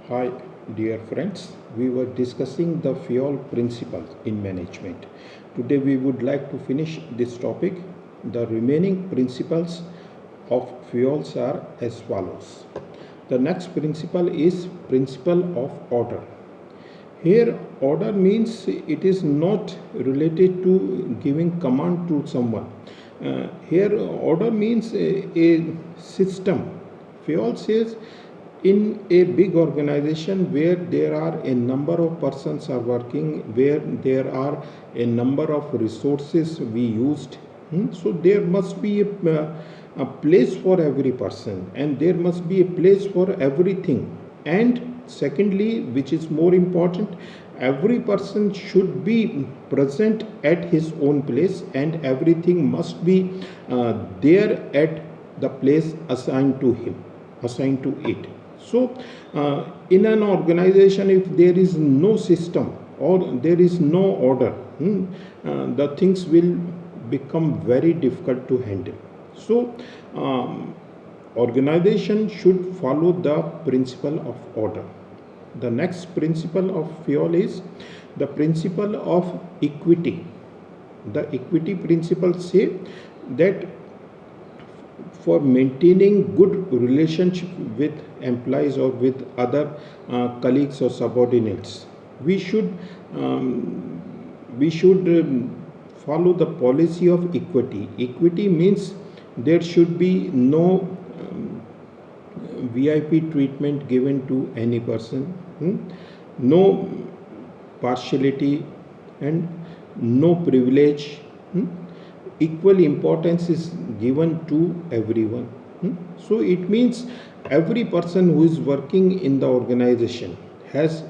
Hi, dear friends. We were discussing the FIOL principles in management. Today, we would like to finish this topic. The remaining principles of FIOLs are as follows. The next principle is principle of order. Here, order means it is not related to giving command to someone. Here, order means a system. Fayol says in a big organization where there are a number of persons are working, where there are a number of resources we used, so there must be a place for every person and there must be a place for everything. And secondly, which is more important, every person should be present at his own place and everything must be there at the place assigned to him, assigned to it. So in an organization, if there is no system or there is no order, the things will become very difficult to handle. So organization should follow the principle of order. The next principle of FIOL is the principle of equity. The equity principle say that for maintaining good relationship with employees or with other colleagues or subordinates, we should follow the policy of equity. Equity means there should be no VIP treatment given to any person, no partiality and no privilege. Equal importance is given to everyone. So it means every person who is working in the organization has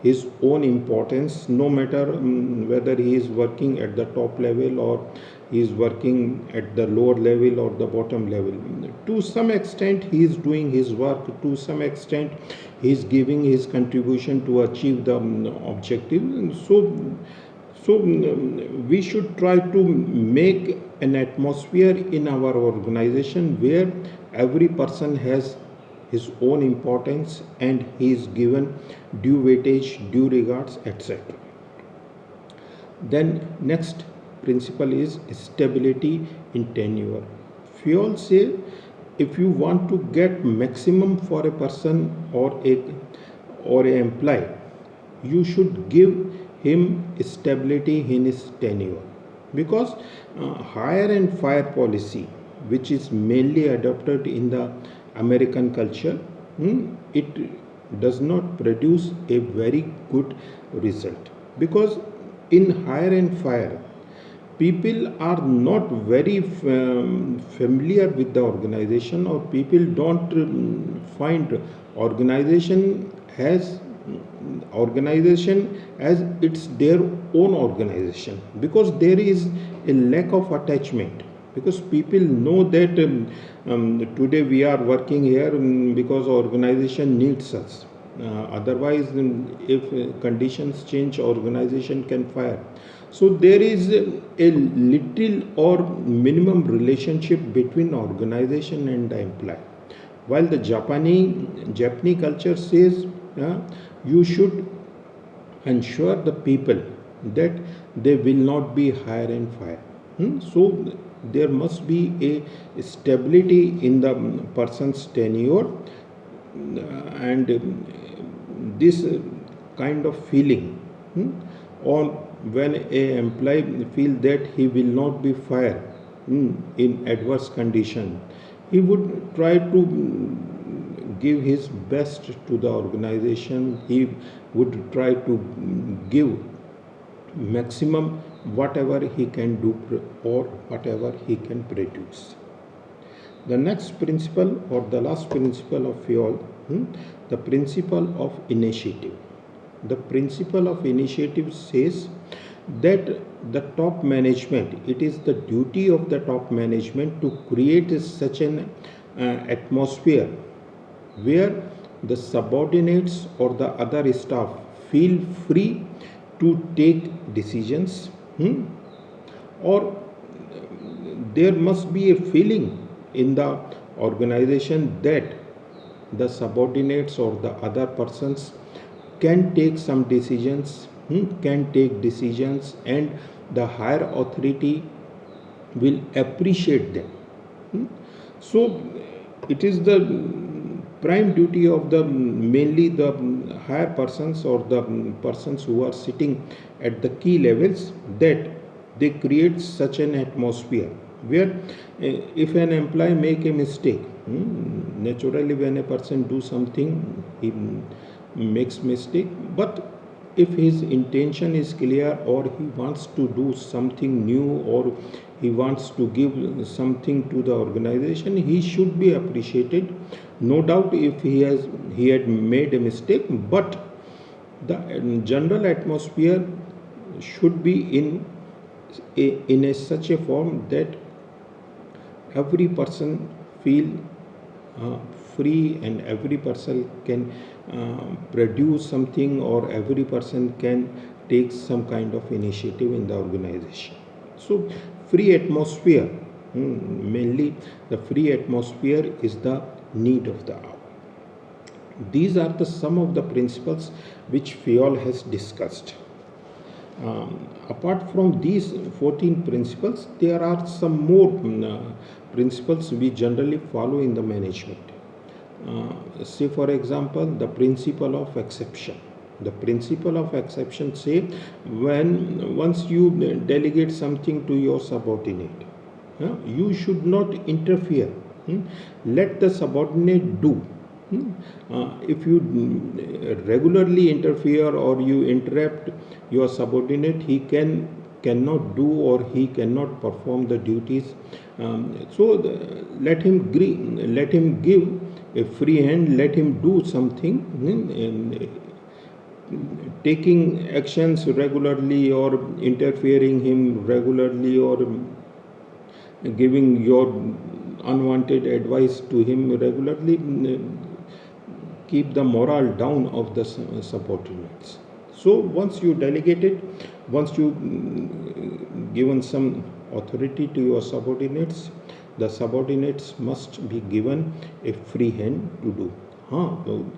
his own importance, no matter whether he is working at the top level or he is working at the lower level or the bottom level. To some extent he is doing his work, to some extent he is giving his contribution to achieve the objective. So we should try to make an atmosphere in our organization where every person has his own importance and he is given due weightage, due regards, etc. Then next principle is stability in tenure. Fayol say if you want to get maximum for a person or a employee, you should give him stability in his tenure, because hire and fire policy, which is mainly adopted in the American culture, it does not produce a very good result, because in hire and fire people are not very familiar with the organization, or people don't find organization has as it's their own organization, because there is a lack of attachment, because people know that today we are working here because organization needs us. Otherwise, if conditions change, organization can fire. So there is a little or minimum relationship between organization and the employee. While the Japanese culture says you should ensure the people that they will not be hire and fire. So there must be a stability in the person's tenure, and this kind of feeling, or when a employee feel that he will not be fired in adverse condition, he would try to give his best to the organization. He would try to give maximum whatever he can do or whatever he can produce. The next principle or the last principle of FIOL, the principle of initiative. The principle of initiative says that the top management, it is the duty of the top management to create such an atmosphere where the subordinates or the other staff feel free to take decisions, or there must be a feeling in the organization that the subordinates or the other persons can take some decisions, can take decisions, and the higher authority will appreciate them. Hmm. So it is the prime duty of the mainly the higher persons or the persons who are sitting at the key levels, that they create such an atmosphere where if an employee make a mistake, naturally when a person do something, he makes mistake, but if his intention is clear or he wants to do something new or he wants to give something to the organization, he should be appreciated. No doubt if he had made a mistake, but the general atmosphere should be in such a form that every person feel uh, free and every person can produce something, or every person can take some kind of initiative in the organization. So free atmosphere, mainly the free atmosphere is the need of the hour. These are the some of the principles which Fayol has discussed. Apart from these 14 principles, there are some more principles we generally follow in the management. Say, for example, the principle of exception. The principle of exception say, when once you delegate something to your subordinate, you should not interfere. Let the subordinate do. If you regularly interfere or you interrupt your subordinate, he cannot do or he cannot perform the duties. Let him give a free hand. Let him do something. Taking actions regularly or interfering him regularly or giving your unwanted advice to him regularly keep the morale down of the subordinates. So once you delegate it, once you given some authority to your subordinates, the subordinates must be given a free hand to do.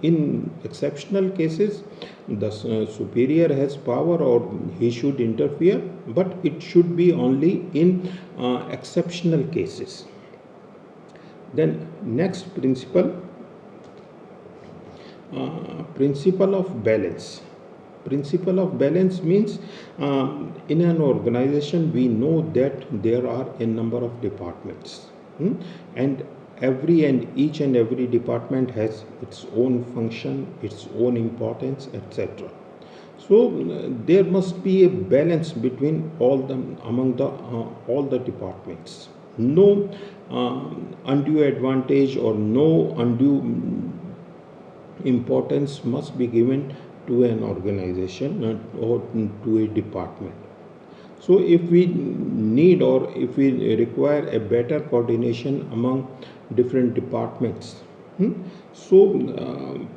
In exceptional cases, the superior has power or he should interfere, but it should be only in exceptional cases. Then next principle, principle of balance. Principle of balance means in an organization we know that there are a number of departments, and each and every department has its own function, its own importance, etc. So there must be a balance between all the departments. No undue advantage or no undue importance must be given to an organization or to a department. So if we need or if we require a better coordination among different departments,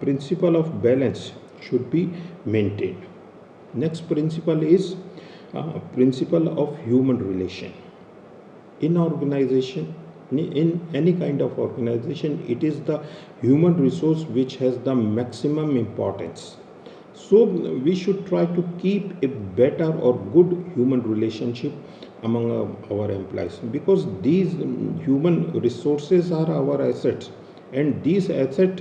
principle of balance should be maintained. Next principle is principle of human relation. In organization, in any kind of organization, it is the human resource which has the maximum importance. So we should try to keep a better or good human relationship among our employees, because these human resources are our assets, and this asset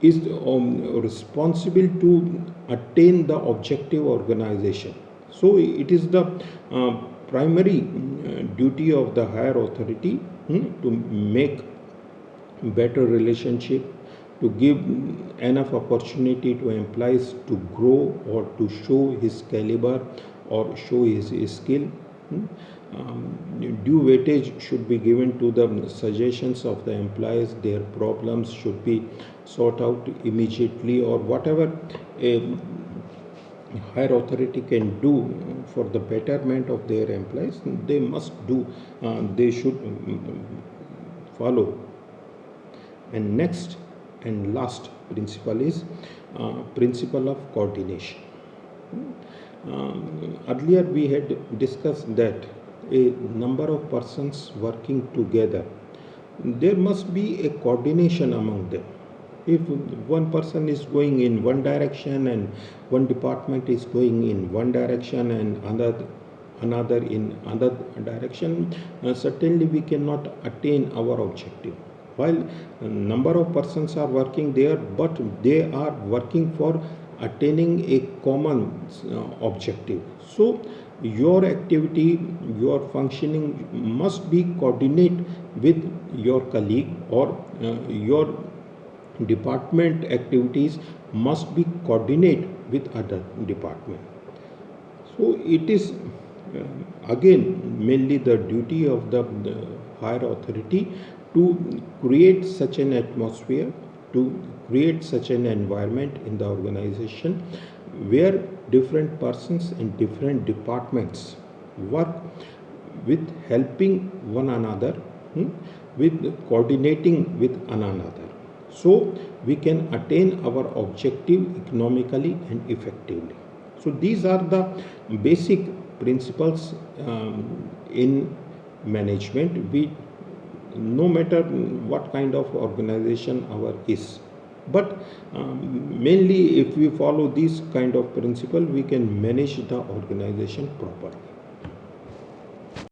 is responsible to attain the objective organization. So it is the primary duty of the higher authority to make better relationship, to give enough opportunity to employees to grow or to show his caliber or show his skill. Due weightage should be given to the suggestions of the employees. Their problems should be sought out immediately, or whatever a higher authority can do for the betterment of their employees, they must do, they should follow. And next and last principle is principle of coordination. Earlier we had discussed that a number of persons working together, there must be a coordination among them. If one person is going in one direction and one department is going in one direction and another in another direction, certainly we cannot attain our objective. While a number of persons are working there, but they are working for attaining a common objective. So your activity, your functioning must be coordinate with your colleague, or your department activities must be coordinate with other department. So it is again mainly the duty of the higher authority to create such an atmosphere, to create such an environment in the organization where different persons in different departments work with helping one another, with coordinating with one another, so we can attain our objective economically and effectively. So these are the basic principles in management. We, no matter what kind of organization our is, but mainly if we follow these kind of principle, we can manage the organization properly.